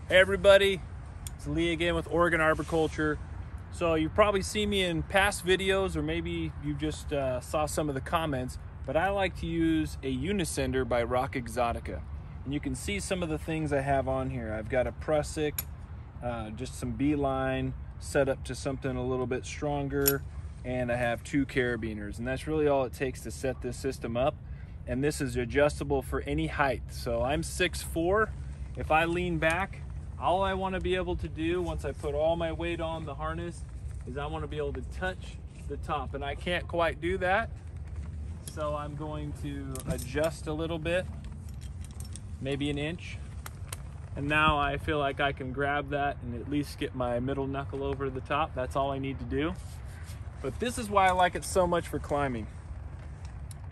Hey everybody, it's Lee again with Oregon Arboriculture. So you've probably seen me in past videos, or maybe you just saw some of the comments, but I like to use a unisender by Rock Exotica. And you can see some of the things I have on here. I've got a prusik, just some beeline set up to something a little bit stronger, and I have 2 carabiners, and that's really all it takes to set this system up. And this is adjustable for any height. So I'm 6'4". If I lean back, all I want to be able to do once I put all my weight on the harness is I want to be able to touch the top, and I can't quite do that. So I'm going to adjust a little bit, maybe an inch. And now I feel like I can grab that and at least get my middle knuckle over the top. That's all I need to do. But this is why I like it so much for climbing.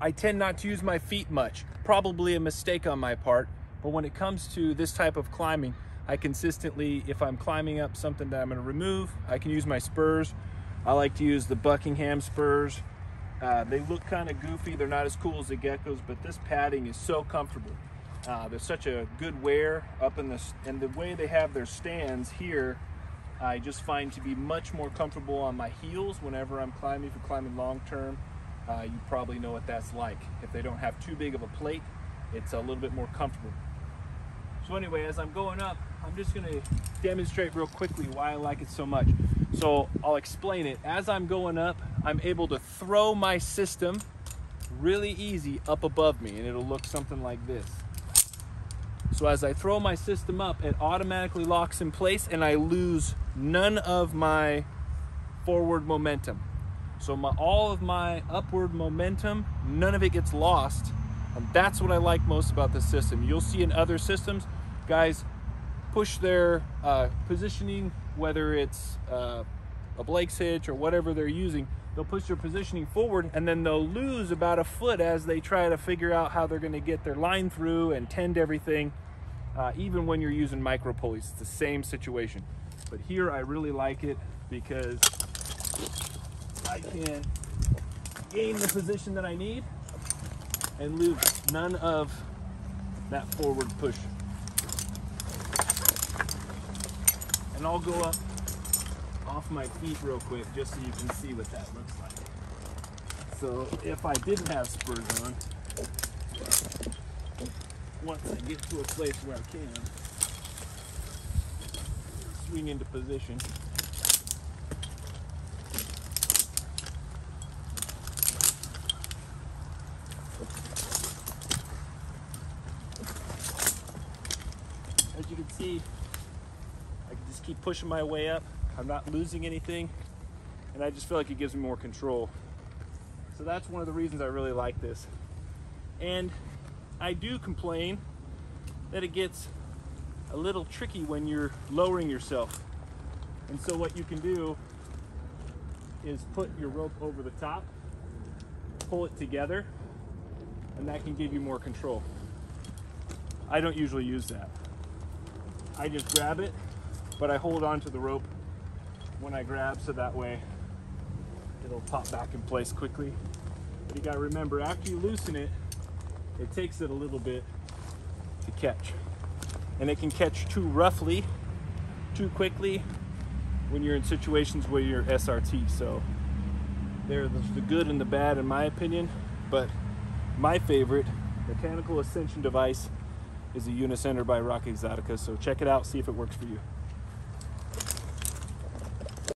I tend not to use my feet much, probably a mistake on my part, but when it comes to this type of climbing, I consistently, if I'm climbing up something that I'm going to remove, I can use my spurs. I like to use the Buckingham spurs. They look kind of goofy, they're not as cool as the Geckos, but this padding is so comfortable. There's such a good wear up in this, and the way they have their stands here, I just find to be much more comfortable on my heels whenever I'm climbing. If you're climbing long term, you probably know what that's like. If they don't have too big of a plate, it's a little bit more comfortable. So anyway, as I'm going up, I'm just going to demonstrate real quickly why I like it so much. So I'll explain it. As I'm going up, I'm able to throw my system really easy up above me, and it'll look something like this. So as I throw my system up, it automatically locks in place, and I lose none of my forward momentum. So all of my upward momentum, none of it gets lost. And that's what I like most about this system. You'll see in other systems, guys push their positioning, whether it's a Blake's hitch or whatever they're using, they'll push their positioning forward, and then they'll lose about a foot as they try to figure out how they're going to get their line through and tend everything. Even when you're using micro pulleys, it's the same situation. But here I really like it because I can gain the position that I need and lose none of that forward push. And I'll go up off my feet real quick just so you can see what that looks like. So if I didn't have spurs on, once I get to a place where I can swing into position. As you can see, I can just keep pushing my way up. I'm not losing anything, and I just feel like it gives me more control. So that's one of the reasons I really like this. And I do complain that it gets a little tricky when you're lowering yourself. And so what you can do is put your rope over the top, pull it together, and that can give you more control. I don't usually use that. I just grab it, but I hold on to the rope when I grab, so that way it'll pop back in place quickly. But you gotta remember, after you loosen it, it takes it a little bit to catch. And it can catch too roughly, too quickly when you're in situations where you're SRT. So there's the good and the bad in my opinion, but my favorite mechanical ascension device is a unisender by Rock Exotica. So check it out, see if it works for you.